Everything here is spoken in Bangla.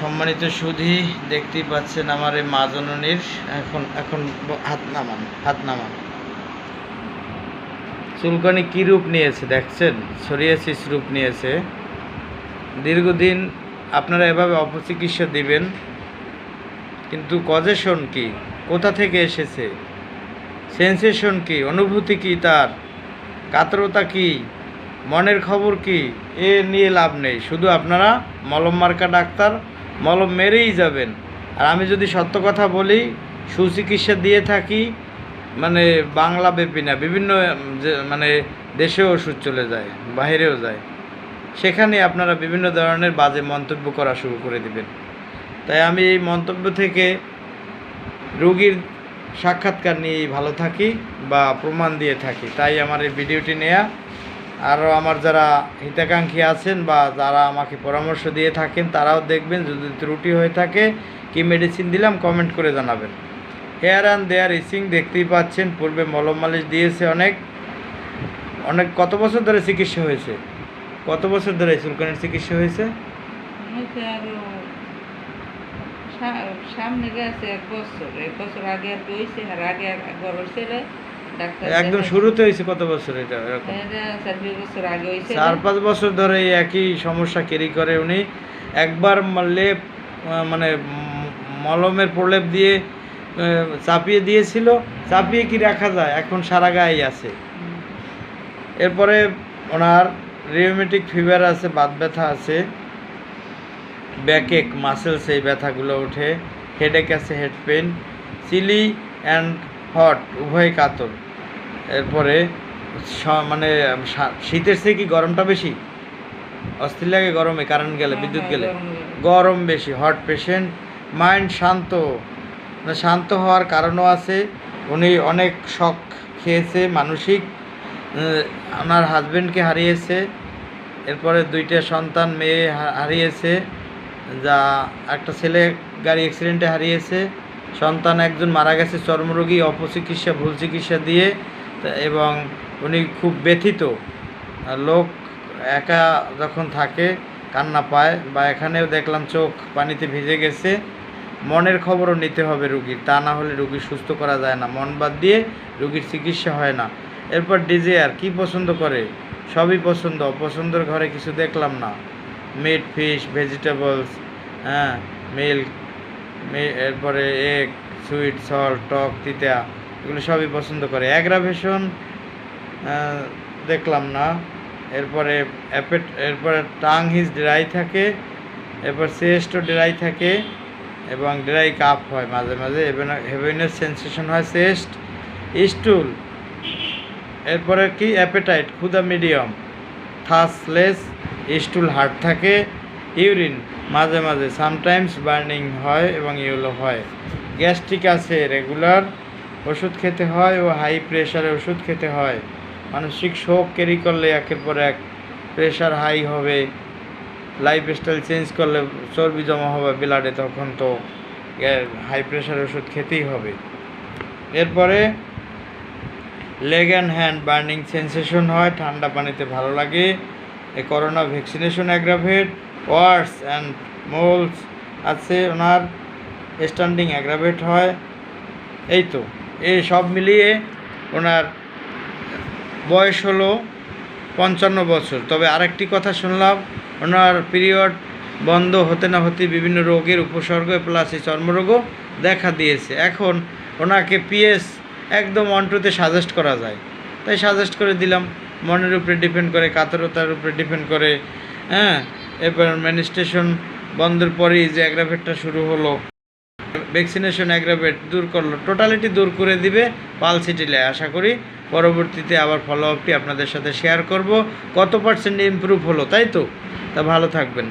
সম্মানিত সুধী, দেখতেই পাচ্ছেন আমার এই মা জননীর এখন এখন হাত নামান চুলকানি কী রূপ নিয়েছে দেখছেন, সোরিয়াসিস রূপ নিয়েছে। দীর্ঘদিন আপনারা এভাবে অপচিকিৎসা দিবেন, কিন্তু কজেশন কি, কোথা থেকে এসেছে, সেন্সেশন কি, অনুভূতি কি, তার কাতরতা কি, মনের খবর কি, এ নিয়ে লাভ নেই। শুধু আপনারা মলম মার্কা ডাক্তার, মলম মেরেই যাবেন। আর আমি যদি সত্য কথা বলি, সুচিকিৎসা দিয়ে থাকি, মানে বাংলা ব্যাপী না, বিভিন্ন মানে দেশেও ওষুধ চলে যায়, বাইরেও যায়, সেখানে আপনারা বিভিন্ন ধরনের বাজে মন্তব্য করা শুরু করে দিবেন। তাই আমি এই মন্তব্য থেকে রোগীর সাক্ষাৎকার নিয়েই ভালো থাকি বা প্রমাণ দিয়ে থাকি। তাই আমার এই ভিডিওটি নেয়া। আরও আমার যারা হিতাকাঙ্ক্ষী আছেন বা যারা আমাকে পরামর্শ দিয়ে থাকেন, তারাও দেখবেন, যদি ত্রুটি হয়ে থাকে কি মেডিসিন দিলাম কমেন্ট করে জানাবেন। হেয়ার অ্যান্ড দেয়ার ইচিং দেখতেই পাচ্ছেন, পূর্বে মলম মালিশ দিয়েছে অনেক। কত বছর ধরে চিকিৎসা হয়েছে? কত বছর ধরে চুলকানির চিকিৎসা হয়েছে? সামনে গেছে 1 বছর আগে আর হয়েছে, আর আগে একবার হয়েছে একদম শুরুতে হয়েছে। কত বছর এটা? এরকম 4-5 বছর আগে হয়েছে। 4-5 বছর ধরে এই একই সমস্যা ক্যারি করে উনি। একবার লেপ মানে মলমের প্রলেপ দিয়ে চাপিয়ে দিয়েছিল, চাপিয়ে কি রাখা যায়? এখন সারা গায়েই আছে। এরপরে ওনার রিউমেটিক ফিভার আছে, বাত ব্যথা আছে, ব্যাকেক মাসেলস এই ব্যথাগুলো ওঠে, হেডেক আছে, head pain, chilly and hot উভয় কাতর। এরপরে মানে শীতের চেয়ে কি গরমটা বেশি? অস্থির লাগে গরমে, কারেন্ট গেলে, বিদ্যুৎ গেলে গরম বেশি। হট পেশেন্ট, মাইন্ড শান্ত, শান্ত হওয়ার কারণও আছে। উনি অনেক শক খেয়েছে মানসিক, ওনার হাজব্যান্ডকে হারিয়েছে, এরপরে 2টা সন্তান মেয়ে হারিয়েছে, যা একটা ছেলে গাড়ি অ্যাক্সিডেন্টে হারিয়েছে, সন্তান একজন মারা গেছে চর্মরোগী, অপচিকিৎসা, ভুল চিকিৎসা দিয়ে। এবং উনি খুব ব্যথিত লোক, একা যখন থাকে কান্না পায়, বা এখানেও দেখলাম চোখ পানিতে ভিজে গেছে। মনের খবরও নিতে হবে রুগীর, তা না হলে রুগী সুস্থ করা যায় না, মন বাদ দিয়ে রুগীর চিকিৎসা হয় না। এরপর ডিজায়ার কি পছন্দ করে? সবই পছন্দ, অপছন্দের ঘরে কিছু দেখলাম না। মিট, ফিশ, ভেজিটেবলস, হ্যাঁ, মিল্ক, এরপরে এগ, সুইট, সল্ট, টক, তিতা, এগুলো সবই পছন্দ করে। অ্যাগ্রাভেশন দেখলাম না। এরপরে এরপরে টাং হিজ ড্রাই থাকে, এরপর চেস্টও ড্রাই থাকে এবং ড্রাই কাপ হয় মাঝে মাঝে, হেভিনেস সেন্সেশন হয় চেস্ট, স্টুল। এরপরে কি অ্যাপেটাইট, ক্ষুধা মিডিয়াম, থার্স্টলেস, স্টুল হার্ড থাকে, ইউরিন মাঝে মাঝে সামটাইমস বার্নিং হয় এবং ইয়েলো হয়। গ্যাস্ট্রিক আছে, রেগুলার ওষুধ খেতে হয় ও হাই প্রেশারে ওষুধ খেতে হয়। মানসিক শোক ক্যারি করলে একের পর এক প্রেশার হাই হবে, লাইফস্টাইল চেঞ্জ করলে চর্বি জমা হবে ব্লাডে, তখন তো হাই প্রেশার ওষুধ খেতেই হবে। এরপরে leg and hand burning sensation হয়, ঠান্ডা পানিতে ভালো লাগে। Corona vaccination aggravate, worse and moles আছে ওনার, স্ট্যান্ডিং অ্যাগ্রাভেট হয়। এই তো, এই সব মিলিয়ে ওনার বয়স হলো 55 বছর। তবে আরেকটি কথা শুনলাম, ওনার পিরিয়ড বন্ধ হতে না হতে বিভিন্ন রোগের উপসর্গ প্লাস এই চর্মরোগও দেখা দিয়েছে। এখন ওনাকে পিএস একদম 1-2-তে সাজেস্ট করা যায়, তাই সাজেস্ট করে দিলাম। মনের উপরে ডিপেন্ড করে, কাতরতার উপরে ডিপেন্ড করে, হ্যাঁ। এরপর ম্যানিস্ট্রেশন বন্ধের পরেই যে অ্যাগ্রাভেটটা শুরু হলো, ভ্যাকসিনেশন অ্যাগ্রাভেট দূর করলো, টোটালিটি দূর করে দিবে পালসিটিলে। আশা করি পরবর্তীতে আবার ফলো আপটি আপনাদের সাথে শেয়ার করব, কত % ইমপ্রুভ হলো, তাই তো? তা ভালো থাকবেন।